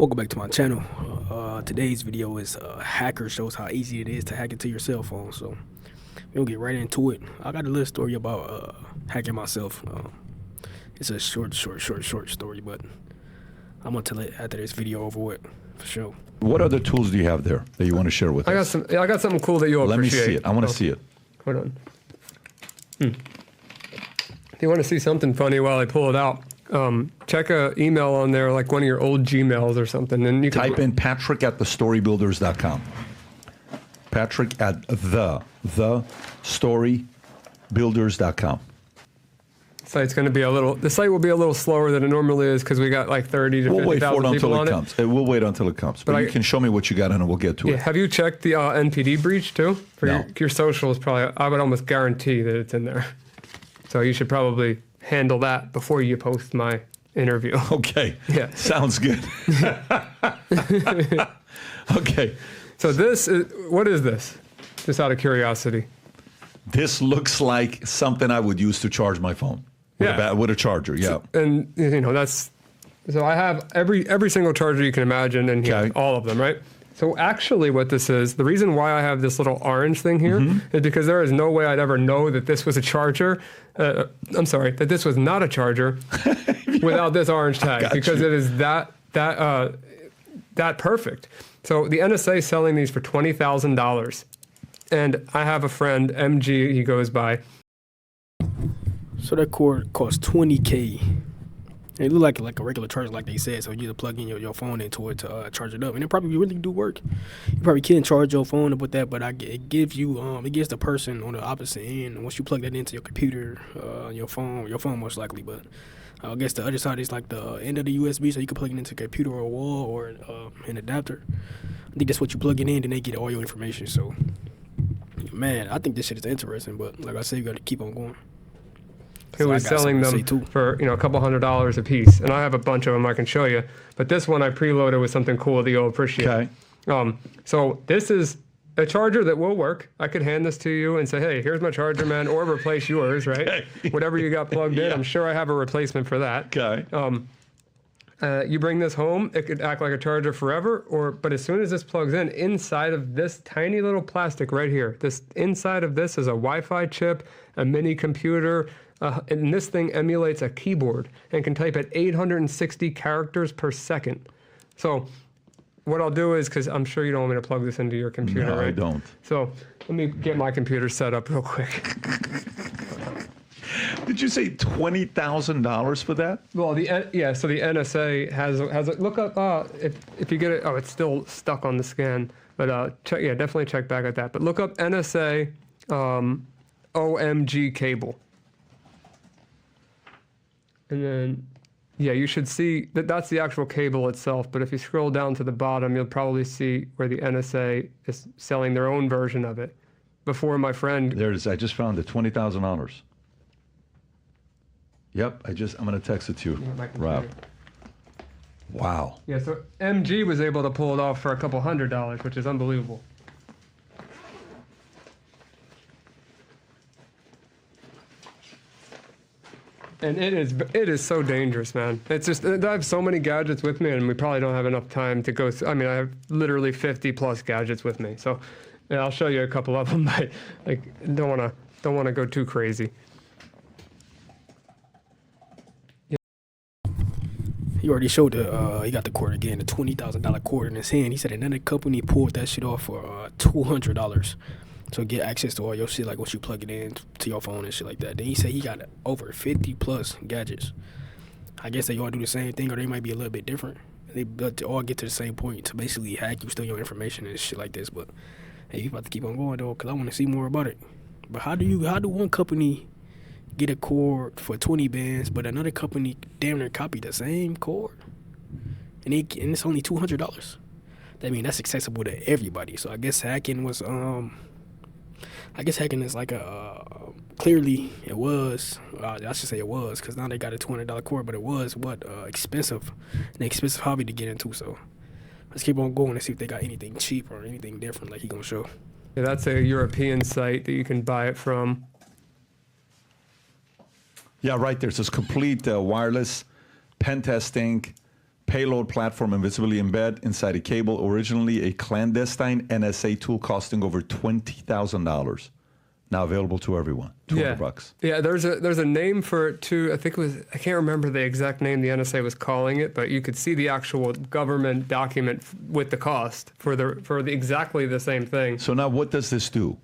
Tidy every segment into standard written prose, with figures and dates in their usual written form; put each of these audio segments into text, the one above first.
Welcome back to my channel. Today's video is hacker shows how easy it is to hack into your cell phone. So we'll get right into it. I got a little story about hacking myself. It's a short story, but I'm gonna tell it after this video over with for sure. What other tools do you have there that you want to share with us? I got something cool that you'll appreciate. Let me see it. I want to see it. Hold on. If you want to see something funny while I pull it out, check a email on there, like one of your old Gmails or something, and you can Type in patrick@thestorybuilders.com. Patrick at thestorybuilders.com. Site's going to be the site will be a little slower than it normally is because we got like 30 to 50,000 people on it. We'll wait until it comes. But you can show me what you got and we'll get to it. Have you checked the NPD breach too? For No. your social is probably, I would almost guarantee that it's in there. So you should probably handle that before you post my interview. Okay. Yeah. Sounds good. Okay. So what is this? Just out of curiosity. This looks like something I would use to charge my phone. With a charger, yeah. And so I have every single charger you can imagine in here, Okay. all of them, right? So actually what this is, the reason why I have this little orange thing here is because there is no way I'd ever know that this was a charger. I'm sorry, that this was not a charger without this orange tag, because it is that perfect. So the NSA is selling these for $20,000. And I have a friend, MG, he goes by. So that cord costs $20K. And it look like a regular charger, like they said. So you just plug in your phone into it to charge it up, and it probably really do work. You probably can't charge your phone up with that, but it gives you it gives the person on the opposite end. Once you plug that into your computer, your phone most likely. But I guess the other side is like the end of the USB, so you can plug it into a computer or a wall or an adapter. I think that's what you plug it in, and they get all your information. So, man, I think this shit is interesting. But like I said, you got to keep on going. Who was selling them for a couple $100s a piece, and I have a bunch of them I can show you. But this one I preloaded with something cool that you'll appreciate. Okay. So this is a charger that will work. I could hand this to you and say, "Hey, here's my charger, man," or replace yours, right? Okay. Whatever you got plugged in, I'm sure I have a replacement for that. Okay. You bring this home, it could act like a charger forever, but as soon as this plugs in, inside of this tiny little plastic right here, inside of this is a Wi-Fi chip, a mini computer, and this thing emulates a keyboard and can type at 860 characters per second. So what I'll do is, because I'm sure you don't want me to plug this into your computer, No, right? I don't. So let me get my computer set up real quick. Did you say $20,000 for that? Well, so the NSA has a look up if you get it. Oh, it's still stuck on the scan, but definitely check back at that. But look up NSA OMG cable, and then you should see that's the actual cable itself. But if you scroll down to the bottom, you'll probably see where the NSA is selling their own version of it. Before my friend, There it is. I just found it. $20,000. Yep. I'm going to text it to you, Rob. Wow. Yeah, so MG was able to pull it off for a couple $100s, which is unbelievable. And it is so dangerous, man. It's just, I have so many gadgets with me, and we probably don't have enough time to go through. I mean, I have literally 50 plus gadgets with me. So I'll show you a couple of them, but don't want to go too crazy. He already showed he got the cord again, the $20,000 cord in his hand. He said another company pulled that shit off for $200 to get access to all your shit, like once you plug it in to your phone and shit like that. Then he said he got over 50 plus gadgets. I guess they all do the same thing, or they might be a little bit different. They all get to the same point to basically hack you, steal your information and shit like this. But hey, you about to keep on going though, because I want to see more about it. But how do one company get a cord for 20 bands, but another company damn near copy the same cord, and it's only $200? I mean, that's accessible to everybody. So I guess hacking was is like clearly it was. I should say it was, because now they got a $200 cord, but it was expensive, an expensive hobby to get into. So let's keep on going and see if they got anything cheap or anything different, like he gonna show. Yeah, that's a European site that you can buy it from. Yeah, right there. It says complete wireless pen testing payload platform invisibly embed inside a cable, originally a clandestine NSA tool costing over $20,000. Now available to everyone. $200. Yeah, there's a name for it too. I think it was, I can't remember the exact name the NSA was calling it, but you could see the actual government document with the cost for the exactly the same thing. So now what does this do?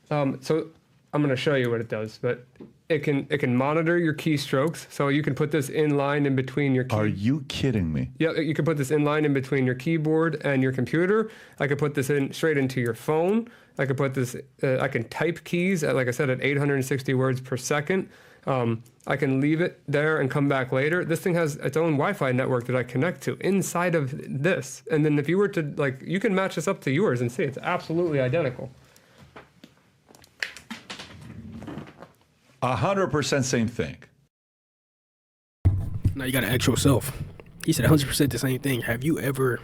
So I'm going to show you what it does, but it can monitor your keystrokes. So you can put this in line in between your Are you kidding me? Yeah, you can put this in line in between your keyboard and your computer. I could put this in straight into your phone. I could put this, I can type keys at, like I said, at 860 words per second. I can leave it there and come back later. This thing has its own Wi-Fi network that I connect to inside of this. And then if you were to, like, you can match this up to yours and see it's absolutely identical. 100% same thing. Now you gotta ask yourself. He said 100% the same thing. Have you ever,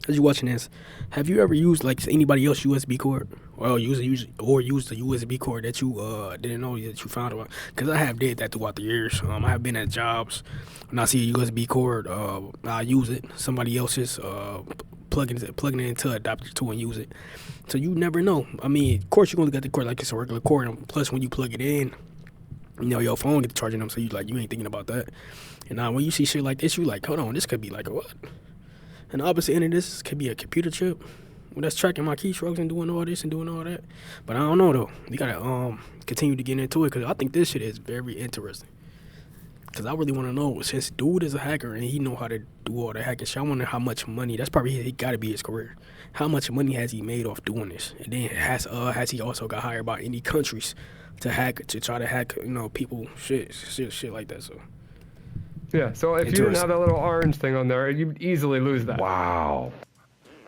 as you watching this, have you ever used like anybody else USB cord, or used the USB cord that you didn't know that you found out? Because I have did that throughout the years. I have been at jobs when I see a USB cord, I use it. Somebody else's plugging it into an adapter to and use it. So you never know. I mean, of course you're gonna get the cord like it's a regular cord. And plus, when you plug it in, you know your phone gets charging them, so you ain't thinking about that. And now when you see shit like this, you like, hold on, this could be like a what? And the opposite end of this could be a computer chip that's tracking my keystrokes and doing all this and doing all that. But I don't know though. You gotta continue to get into it because I think this shit is very interesting. Because I really want to know, since dude is a hacker and he know how to do all the hacking shit, I wonder how much money, that's probably he got to be his career. How much money has he made off doing this? And then has he also got hired by any countries to try to hack, you know, people, shit like that. So yeah, so if you didn't have that little orange thing on there, you'd easily lose that. Wow.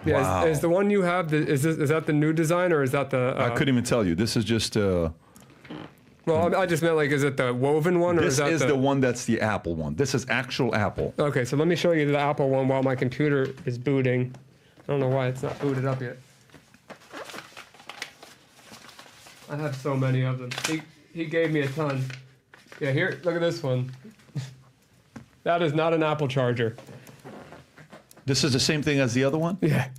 Yeah, wow. Is the one you have, is that the new design or is that the... I couldn't even tell you. This is just... well, I just meant like, is it the woven one? Or this is that the one that's the Apple one. This is actual Apple. Okay, so let me show you the Apple one while my computer is booting. I don't know why it's not booted up yet. I have so many of them. He gave me a ton. Yeah, here, look at this one. That is not an Apple charger. This is the same thing as the other one? Yeah.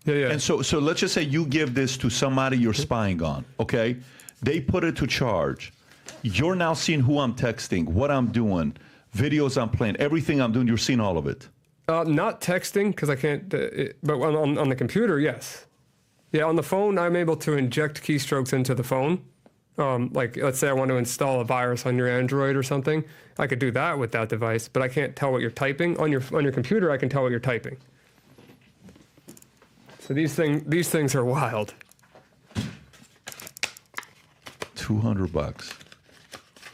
Yeah. And so let's just say you give this to somebody you're spying on, okay? They put it to charge. You're now seeing who I'm texting, what I'm doing, videos I'm playing, everything I'm doing, you're seeing all of it. Not texting, because I can't, but on the computer, yes. Yeah, on the phone, I'm able to inject keystrokes into the phone. Like, let's say I want to install a virus on your Android or something. I could do that with that device, but I can't tell what you're typing. On your computer, I can tell what you're typing. So these things are wild. $200.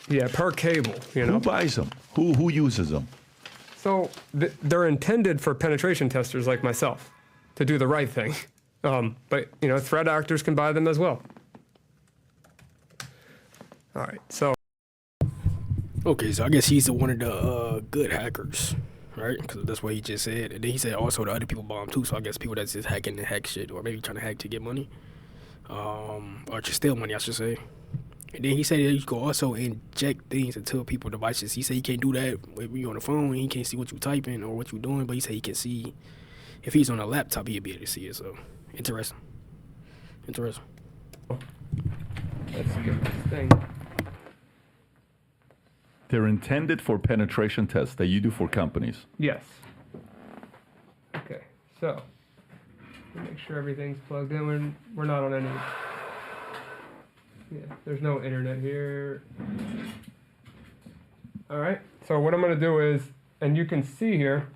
Yeah, per cable, you know. Who buys them? Who uses them? So they're intended for penetration testers like myself to do the right thing. But, you know, threat actors can buy them as well. All right, so. Okay, so I guess he's one of the good hackers, right? Because that's what he just said. And then he said also the other people buy them too. So I guess people that's just hacking to hack shit, or maybe trying to hack to get money, or to steal money, I should say. And then he said that you can also inject things into people's devices. He said he can't do that when you're on the phone. He can't see what you're typing or what you're doing. But he said he can see. If he's on a laptop, he'll be able to see it. So interesting. Let's get this thing. They're intended for penetration tests that you do for companies. Yes. Okay, so make sure everything's plugged in. We're not on any. Yeah, there's no internet here. All right. So what I'm going to do is, and you can see here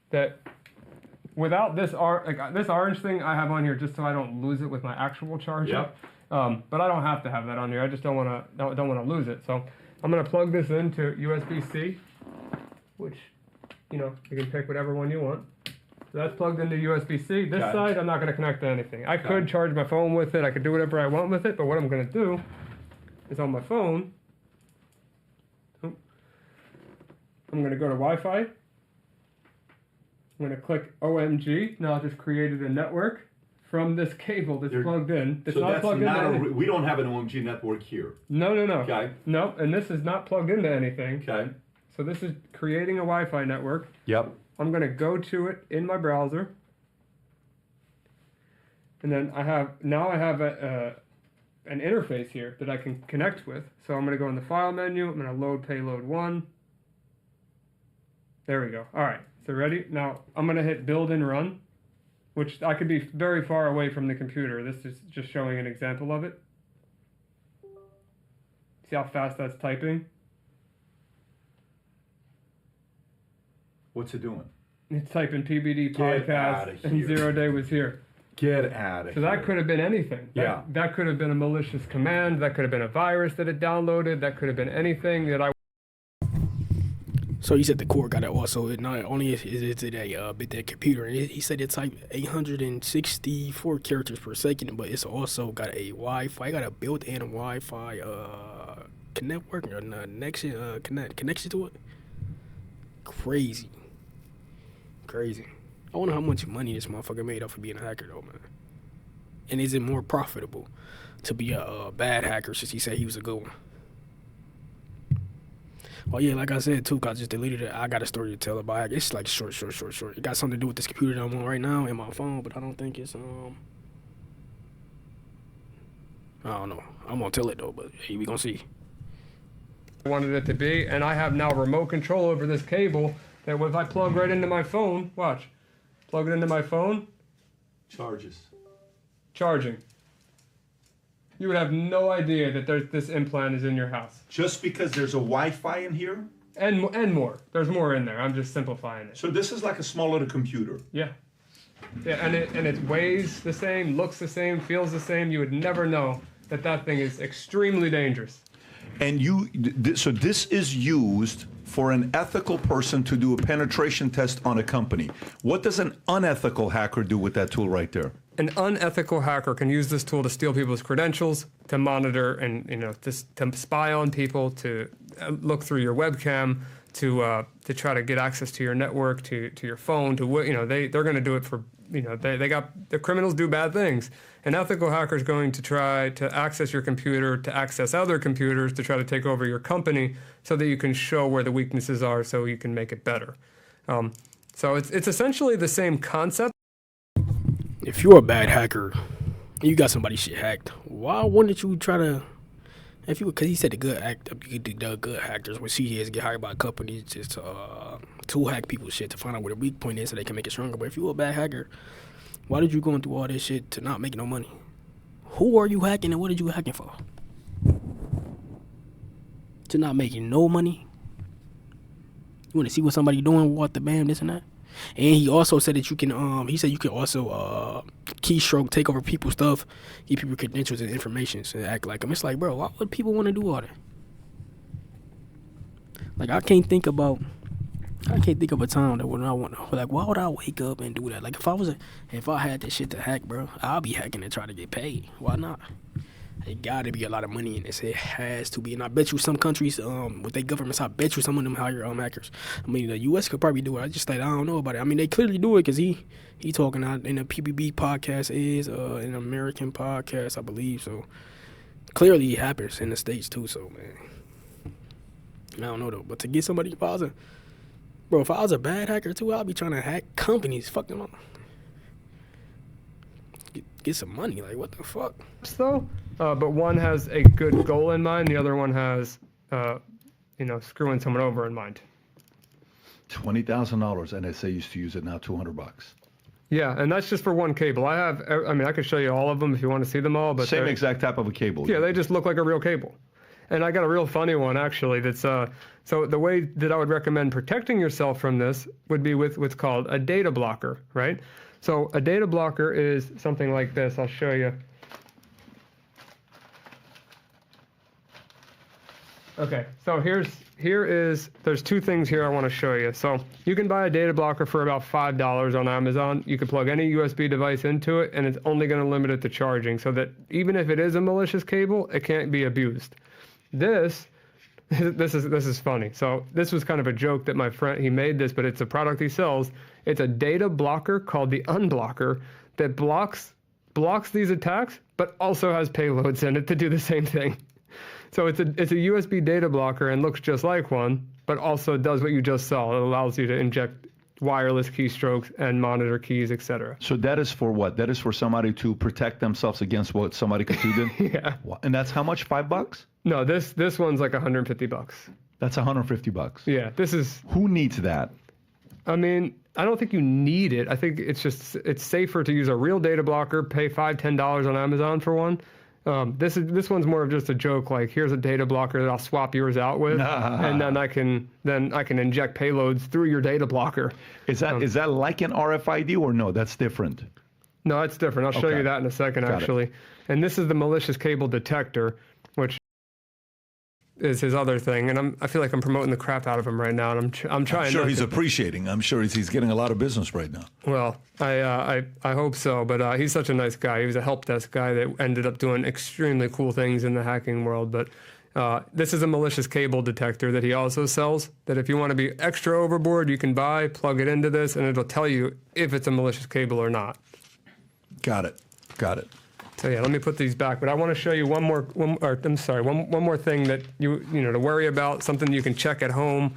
that without this this orange thing I have on here just so I don't lose it with my actual charger. Yep. But I don't have to have that on here. I just don't want to lose it. So I'm going to plug this into USB-C, which, you know, you can pick whatever one you want. So that's plugged into USB-C. This side, I'm not going to connect to anything. I could charge my phone with it. I could do whatever I want with it. But what I'm going to do is on my phone, I'm going to go to Wi-Fi. I'm going to click OMG. Now I just created a network from this cable that's plugged in. It's not plugged in. We don't have an OMG network here. No. Okay. No, and this is not plugged into anything. Okay. So this is creating a Wi-Fi network. Yep. I'm going to go to it in my browser. And then I have an interface here that I can connect with. So I'm going to go in the file menu. I'm going to load payload 1. There we go. All right. So ready? Now I'm going to hit build and run, which I could be very far away from the computer. This is just showing an example of it. See how fast that's typing? What's it doing? It's typing PBD Get outta podcast and here. 0 Day was here. Get out of So that could have been anything. That could have been a malicious command. That could have been a virus that it downloaded. That could have been anything that I... So he said the core got it also. Not only is it a bit that computer, he said it's like 864 characters per second, but it's also got a Wi-Fi, got a built-in Wi-Fi network or connection to it. Crazy. I wonder how much money this motherfucker made off of being a hacker though, man. And is it more profitable to be a bad hacker since he said he was a good one? Oh yeah, like I said too, 'cause I just deleted it. I got a story to tell about it. It's like short. It got something to do with this computer that I'm on right now and my phone, but I don't think it's I don't know. I'm gonna tell it though, but hey, we gonna see. wanted it to be, and I have now remote control over this cable that if I plug right into my phone, watch, plug it into my phone, charging. You would have no idea that this implant is in your house. Just because there's a Wi-Fi in here? And more. There's more in there. I'm just simplifying it. So this is like a small little computer. Yeah. Yeah, and it weighs the same, looks the same, feels the same. You would never know that thing is extremely dangerous. And so this is used for an ethical person to do a penetration test on a company. What does an unethical hacker do with that tool right there? An unethical hacker can use this tool to steal people's credentials, to monitor and to spy on people, to look through your webcam, to try to get access to your network, to your phone, they're going to do it for the criminals do bad things. An ethical hacker is going to try to access your computer, to access other computers, to try to take over your company, so that you can show where the weaknesses are, so you can make it better. So it's essentially the same concept. If you're a bad hacker, you got somebody's shit hacked, why wouldn't you try to? Because he said the good hackers with CJs get hired by companies just to hack people's shit to find out where the weak point is so they can make it stronger. But if you're a bad hacker, why did you go through all this shit to not make no money? Who are you hacking and what are you hacking for? To not making no money? You want to see what somebody doing, what the bam, this and that? And he also said that you can, he said you can also keystroke, take over people's stuff, give people credentials and information and act like them. It's like, bro, why would people want to do all that? Like, I can't think of a time that when I want to, like, why would I wake up and do that? Like, if I had this shit to hack, bro, I'll be hacking and try to get paid. Why not? It gotta be a lot of money in this. It has to be. And I bet you some countries, with their governments, I bet you some of them hire hackers. I mean, the U.S. could probably do it. I don't know about it. I mean, they clearly do it because he talking out in the PBB podcast is an American podcast, I believe. So clearly it happens in the States too. So, man, I don't know though. But to get somebody, if I was a bad hacker too, I'd be trying to hack companies. Fuck them up. Get some money. Like, what the fuck? But one has a good goal in mind. The other one has, screwing someone over in mind. $20,000, and NSA used to use it now $200. Yeah, and that's just for one cable. I could show you all of them if you want to see them all. But same exact type of a cable. Yeah, they just look like a real cable. And I got a real funny one, actually, that's, so the way that I would recommend protecting yourself from this would be with what's called a data blocker, right? So a data blocker is something like this. I'll show you. Okay, so there's two things here I want to show you. So you can buy a data blocker for about $5 on Amazon. You can plug any USB device into it, and it's only going to limit it to charging, so that even if it is a malicious cable, it can't be abused. This is funny. So this was kind of a joke that my friend, he made this, but it's a product he sells. It's a data blocker called the Unblocker that blocks these attacks, but also has payloads in it to do the same thing. So it's a USB data blocker and looks just like one, but also does what you just saw. It allows you to inject wireless keystrokes and monitor keys, etc. So that is for what? That is for somebody to protect themselves against what somebody could do then? Yeah. And that's how much? $5? No, this one's like $150. That's $150. Yeah, this is. Who needs that? I mean, I don't think you need it. I think it's safer to use a real data blocker. Pay $5-10 on Amazon for one. This one's more of just a joke. Like, here's a data blocker that I'll swap yours out with, and then I can inject payloads through your data blocker. Is that like an RFID or no? That's different. No, it's different. I'll show you that in a second, actually. And this is the malicious cable detector, which is his other thing. And I feel like I'm promoting the crap out of him right now, and I'm trying. I'm sure he's appreciating. I'm sure he's getting a lot of business right now. Well, I hope so. But he's such a nice guy. He was a help desk guy that ended up doing extremely cool things in the hacking world. But this is a malicious cable detector that he also sells. That if you want to be extra overboard, you can buy, plug it into this, and it'll tell you if it's a malicious cable or not. Got it. So yeah, let me put these back. But I want to show you one more thing that you know to worry about, something you can check at home.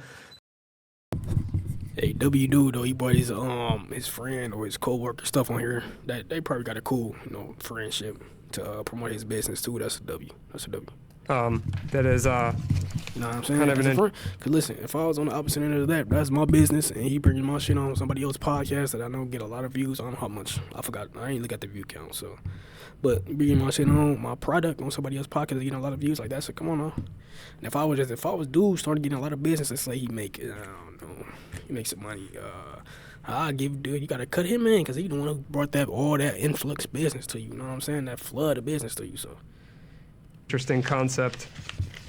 Hey, W dude though, he brought his friend or his coworker stuff on here. That they probably got a cool, friendship to promote his business too. That's a W. That is you know what I'm saying? kind of an. Cause listen, if I was on the opposite end of that, that's my business, and he bringing my shit on somebody else's podcast that I know get a lot of views. I don't know how much. I forgot. I ain't look at the view count. So, but bringing my shit on my product on somebody else's podcast, getting a lot of views like that. So come on now. And if I was dude started getting a lot of business, let's say he make I don't know, he makes some money. I give dude, you gotta cut him in because he the one who brought all that influx business to you. You know what I'm saying? That flood of business to you. So. Interesting concept.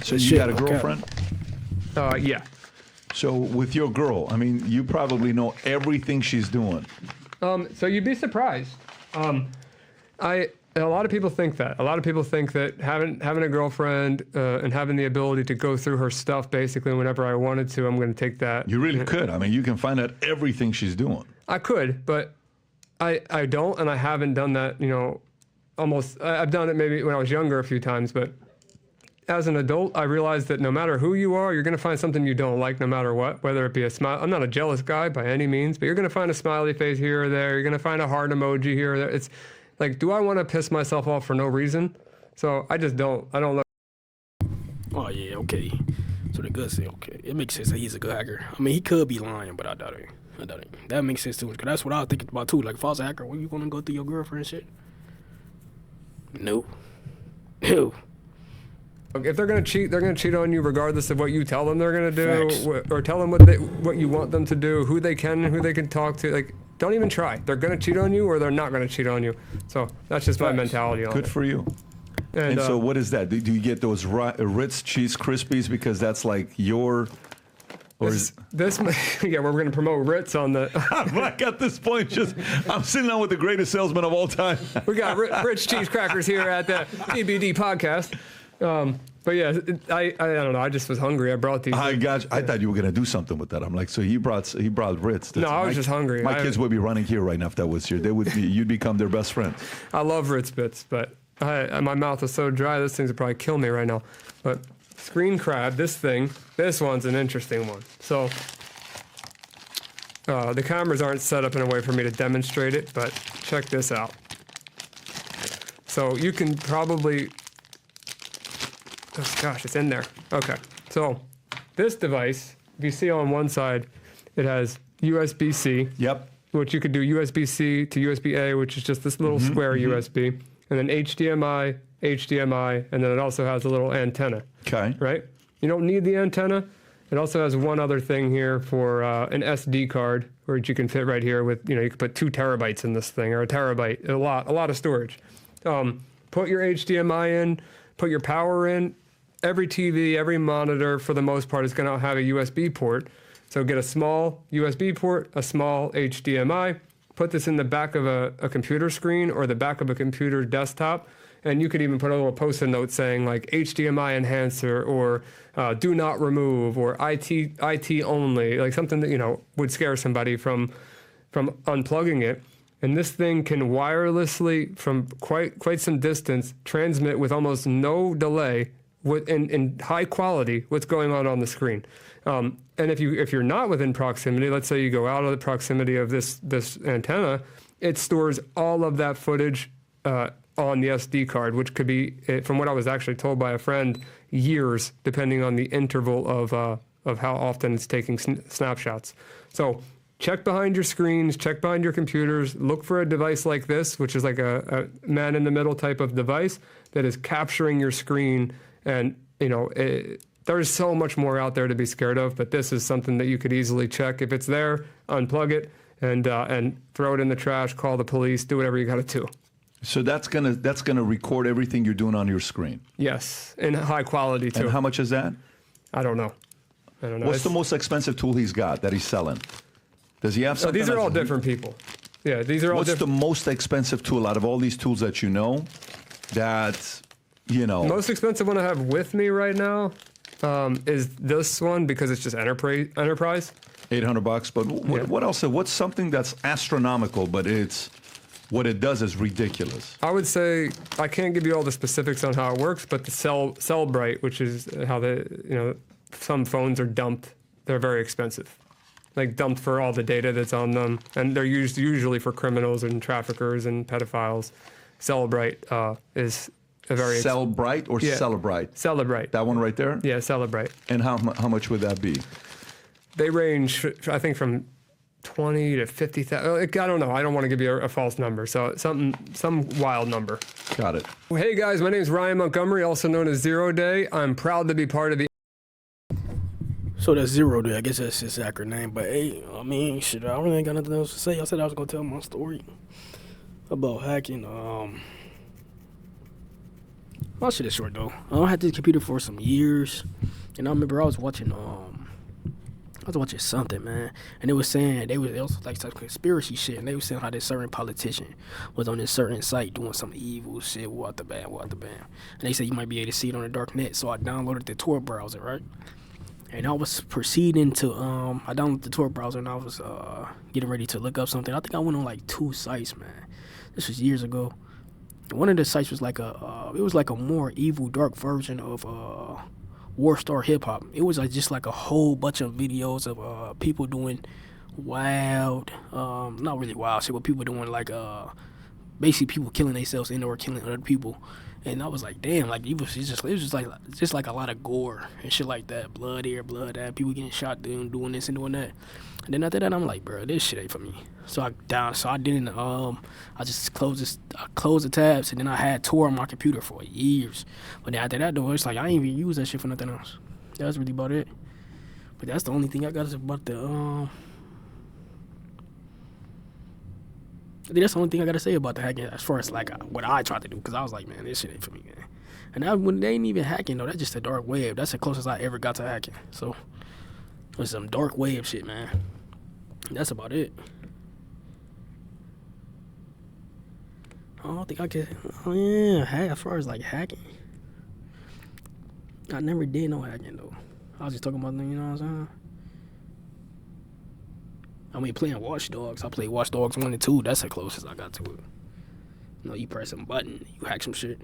So you got a girlfriend? Yeah. So with your girl, I mean, you probably know everything she's doing. So you'd be surprised. A lot of people think that. A lot of people think that having a girlfriend and having the ability to go through her stuff basically whenever I wanted to, I'm going to take that. You really could. I mean, you can find out everything she's doing. I could, but I don't, and I haven't done that, almost. I've done it maybe when I was younger a few times, but as an adult, I realized that no matter who you are, you're going to find something you don't like no matter what, whether it be a smile. I'm not a jealous guy by any means, but you're going to find a smiley face here or there. You're going to find a heart emoji here or there. It's like, do I want to piss myself off for no reason? So I just don't. I don't look. Oh, yeah, okay. So the gut say, okay. It makes sense that he's a good hacker. I mean, he could be lying, but I doubt it. That makes sense, too. Because that's what I was thinking about, too. Like, if I was a hacker, when you going to go through your girlfriend and shit? No. If they're going to cheat, they're going to cheat on you regardless of what you tell them they're going to do, or tell them what you want them to do, who they can and who they can talk to. Like, don't even try. They're going to cheat on you or they're not going to cheat on you. So that's just my mentality on it. Good for you. And so what is that? Do you get those Ritz cheese Krispies because that's like your... Or yeah, we're going to promote Ritz on the... I got this point. I'm sitting down with the greatest salesman of all time. We got Ritz cheese crackers here at the TBD podcast. But yeah, I don't know. I just was hungry. I brought these. I thought you were gonna do something with that. I'm like, so he brought Ritz. No, I was just hungry. My kids would be running here right now if that was here. You'd become their best friend. I love Ritz bits, but my mouth is so dry. This thing's would probably kill me right now. But screen crab, this one's an interesting one. So the cameras aren't set up in a way for me to demonstrate it, but check this out. So you can probably. Oh, gosh, it's in there. Okay. So this device, if you see on one side, it has USB-C. Yep. Which you could do USB-C to USB-A, which is just this little square USB. And then HDMI, and then it also has a little antenna. Okay. Right? You don't need the antenna. It also has one other thing here for an SD card, which you can fit right here with, you can put 2 terabytes in this thing, or a terabyte, a lot of storage. Put your HDMI in, put your power in. Every TV, every monitor, for the most part, is going to have a USB port. So get a small USB port, a small HDMI, put this in the back of a computer screen or the back of a computer desktop, and you could even put a little post-it note saying like HDMI enhancer or do not remove or IT only, like something that would scare somebody from unplugging it. And this thing can wirelessly, from quite some distance, transmit with almost no delay what in high quality what's going on the screen. And if you're not within proximity, let's say you go out of the proximity of this antenna, it stores all of that footage on the SD card, which could be, from what I was actually told by a friend, years, depending on the interval of how often it's taking snapshots. So check behind your screens, check behind your computers, look for a device like this, which is like a man-in-the-middle type of device that is capturing your screen. And, there's so much more out there to be scared of, but this is something that you could easily check. If it's there, unplug it and throw it in the trash, call the police, do whatever you got to do. So that's gonna record everything you're doing on your screen. Yes, in high quality too. And how much is that? I don't know. What's the most expensive tool he's got that he's selling? Does he have something? These are all different people. Yeah, these are all different. What's the most expensive tool out of all these tools that you know? That, Most expensive one I have with me right now is this one because it's just enterprise. $800. But what else? What's something that's astronomical, but what it does is ridiculous? I would say I can't give you all the specifics on how it works, but the Cellbrite, which is how some phones are dumped. They're very expensive, like dumped for all the data that's on them, and they're used usually for criminals and traffickers and pedophiles. Cellbrite is a very Cellbrite or Celebrite? Cellbrite. That one right there? Yeah, Cellbrite. And how much would that be? They range, I think, from 20 to 50,000. I don't know. I don't want to give you a false number. So some wild number. Got it. Well, hey guys, my name is Ryan Montgomery, also known as Zero Day. I'm proud to be part of the. So that's 0 Day. I guess that's his accurate name. But hey, I mean, shit, I really ain't got nothing else to say. I said I was gonna tell my story about hacking. My shit is short though. I had this computer for some years, and I remember I was watching something, man, and it was saying it was like some conspiracy shit, and they were saying how this certain politician was on this certain site doing some evil shit, what the bam, and they said you might be able to see it on the dark net. So I downloaded the Tor browser, right, and I was proceeding to I downloaded the Tor browser, and I was getting ready to look up something. I think I went on like 2 sites, man. This was years ago. One of the sites was like it was like a more evil, dark version of Warstar Hip Hop. It was just like a whole bunch of videos of people doing wild, not really wild shit, but people doing like basically people killing themselves and or killing other people. And I was like, damn, like it was just like a lot of gore and shit like that, blood here, blood that, people getting shot doing this and doing that. And then after that, I'm like, bro, this shit ain't for me. So I didn't. I just closed the tabs, and then I had Tor on my computer for years. But then after that, though, it's like I ain't even use that shit for nothing else. That's really about it. But that's the only thing I got is about the. I think that's the only thing I gotta say about the hacking, as far as like what I tried to do, because I was like, man, this shit ain't for me, man. And when they ain't even hacking though, that's just a dark web. That's the closest I ever got to hacking. So it was some dark web shit, man. That's about it. I don't think I could. Oh yeah, as far as like hacking, I never did no hacking though. I was just talking about, you know what I'm saying? I mean, playing Watch Dogs. I played Watch Dogs 1 and 2. That's the closest I got to it. You know, you press some button, you hack some shit.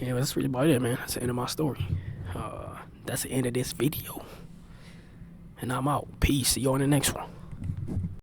Yeah, that's really about it, man. That's the end of my story. That's the end of this video. And I'm out. Peace. See you on the next one.